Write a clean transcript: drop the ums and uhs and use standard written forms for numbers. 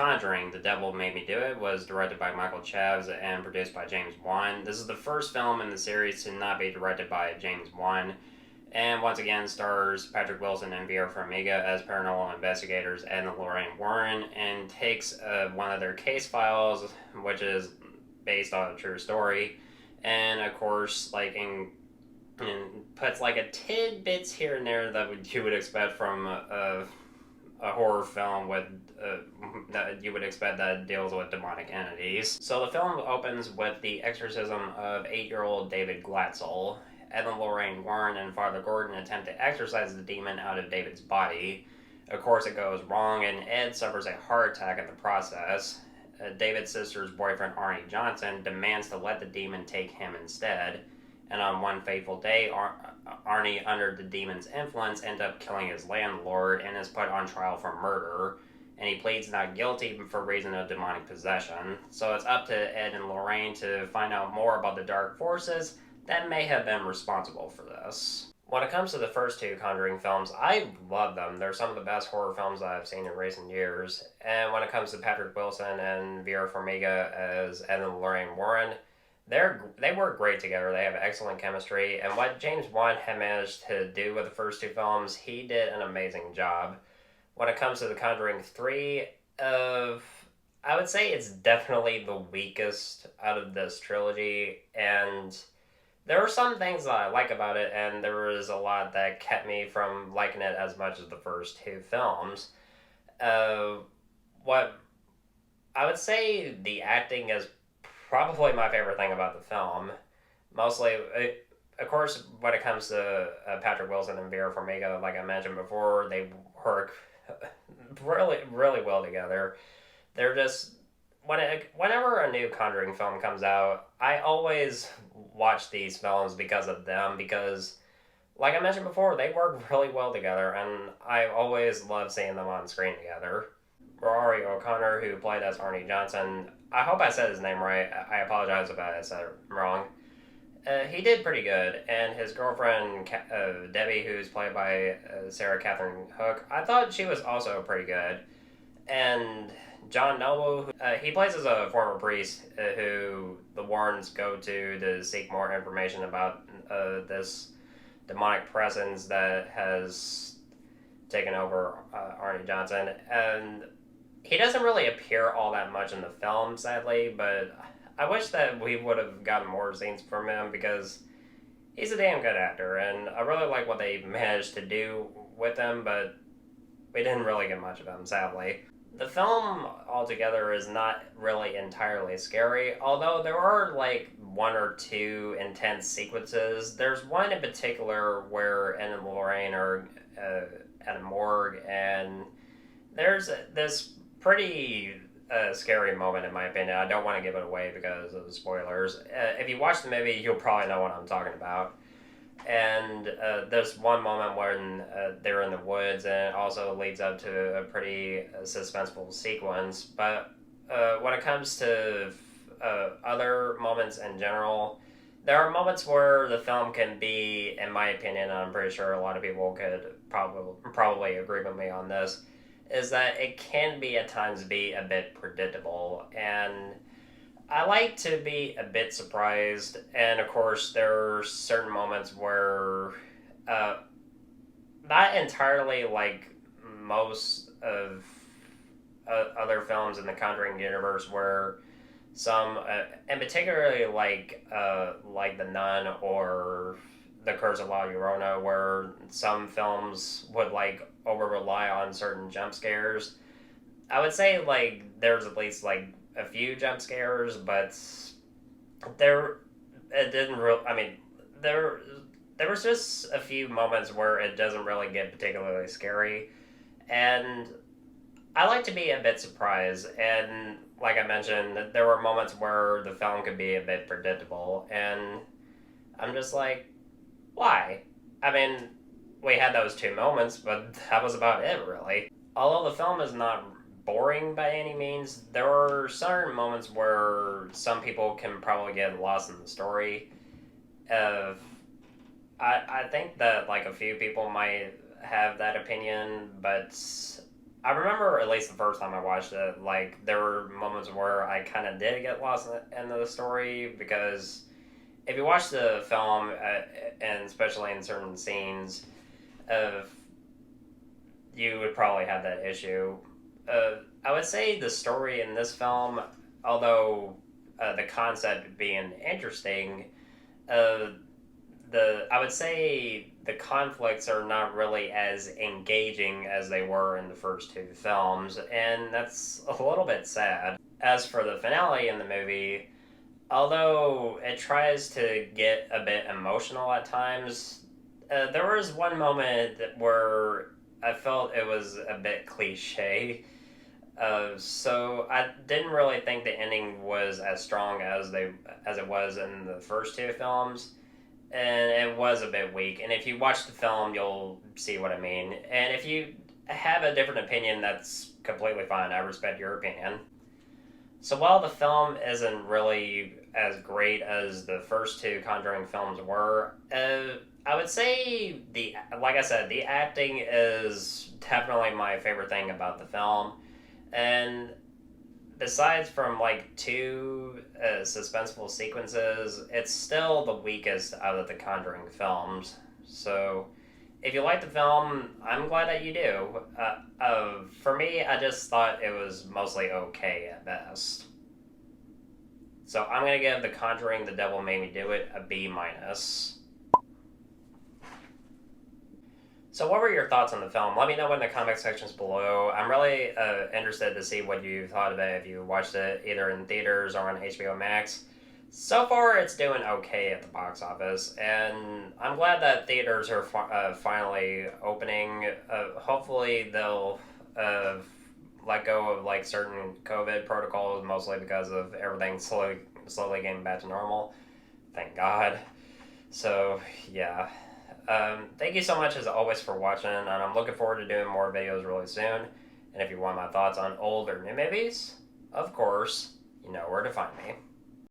Conjuring, The Devil Made Me Do It was directed by Michael Chaves and produced by James Wan. This is the first film in the series to not be directed by James Wan, and once again stars Patrick Wilson and Vera Farmiga as paranormal investigators and Lorraine Warren, and takes one of their case files, which is based on a true story, and of course, and puts like a tidbits here and there that you would expect from a horror film with that you would expect that deals with demonic entities. So the film opens with the exorcism of 8-year-old David Glatzel. Ed and Lorraine Warren and Father Gordon attempt to exorcise the demon out of David's body. Of course, it goes wrong, and Ed suffers a heart attack in the process. David's sister's boyfriend, Arnie Johnson, demands to let the demon take him instead. And on one fateful day, Arnie, under the demon's influence, ends up killing his landlord and is put on trial for murder. And he pleads not guilty for reason of demonic possession. So it's up to Ed and Lorraine to find out more about the dark forces that may have been responsible for this. When it comes to the first two Conjuring films, I love them. They're some of the best horror films that I've seen in recent years. And when it comes to Patrick Wilson and Vera Farmiga as Ed and Lorraine Warren, they work great together. They have excellent chemistry, and what James Wan had managed to do with the first two films, he did an amazing job. When it comes to The Conjuring 3, I would say it's definitely the weakest out of this trilogy, and there are some things that I like about it, and there was a lot that kept me from liking it as much as the first two films. What I would say the acting is probably my favorite thing about the film. Mostly, of course, when it comes to Patrick Wilson and Vera Farmiga, like I mentioned before, they work really, really well together. They're just whenever a new Conjuring film comes out, I always watch these films because of them. Because, like I mentioned before, they work really well together, and I always love seeing them on screen together. Ruairi O'Conner, who played as Arnie Johnson, I hope I said his name right. I apologize if I said it wrong. He did pretty good, and his girlfriend, Debbie, who's played by Sarah Catherine Hook, I thought she was also pretty good. And John Noble, he plays as a former priest who the Warrens go to seek more information about this demonic presence that has taken over Arnie Johnson. And he doesn't really appear all that much in the film, sadly, but I wish that we would have gotten more scenes from him because he's a damn good actor, and I really like what they managed to do with him, but we didn't really get much of him, sadly. The film altogether is not really entirely scary, although there are like one or two intense sequences. There's one in particular where Ed and Lorraine are at a morgue, and there's this pretty scary moment in my opinion. I don't want to give it away because of the spoilers. If you watch the movie, you'll probably know what I'm talking about. And there's one moment when they're in the woods, and it also leads up to a pretty suspenseful sequence. But when it comes to other moments in general, there are moments where the film can be, in my opinion, and I'm pretty sure a lot of people could probably agree with me on this, is that it can be at times be a bit predictable, and I like to be a bit surprised. And of course there are certain moments where not entirely like most of other films in the Conjuring universe, where some and particularly like The Nun or The Curse of La Llorona, where some films would like over rely on certain jump scares. I would say like there's at least like a few jump scares, but there it didn't really. I mean, there was just a few moments where it doesn't really get particularly scary, and I like to be a bit surprised. And like I mentioned, there were moments where the film could be a bit predictable, and I'm just like, why? I mean, we had those two moments, but that was about it, really. Although the film is not boring by any means, there are certain moments where some people can probably get lost in the story. Uh, I think that like a few people might have that opinion, but I remember at least the first time I watched it, like there were moments where I kind of did get lost in the story because if you watch the film, and especially in certain scenes, of you would probably have that issue. I would say the story in this film, although the concept being interesting, uh, the I would say the conflicts are not really as engaging as they were in the first two films, and that's a little bit sad. As for the finale in the movie, although it tries to get a bit emotional at times, there was one moment where I felt it was a bit cliche. So I didn't really think the ending was as strong as it was in the first two films, and it was a bit weak. And if you watch the film, you'll see what I mean. And if you have a different opinion, that's completely fine. I respect your opinion. So while the film isn't really as great as the first two Conjuring films were, I would say like I said, the acting is definitely my favorite thing about the film, and besides from like two suspenseful sequences, it's still the weakest out of the Conjuring films. So if you like the film, I'm glad that you do. For me, I just thought it was mostly okay at best. So I'm gonna give The Conjuring: The Devil Made Me Do It a B minus. So what were your thoughts on the film? Let me know in the comment sections below. I'm really interested to see what you thought of it if you watched it either in theaters or on HBO Max. So far, it's doing okay at the box office, and I'm glad that theaters are finally opening. Hopefully, they'll uh, let go of like certain COVID protocols, mostly because of everything slowly getting back to normal. Thank God. So yeah. Thank you so much as always for watching, and I'm looking forward to doing more videos really soon. And if you want my thoughts on old or new movies, of course, you know where to find me.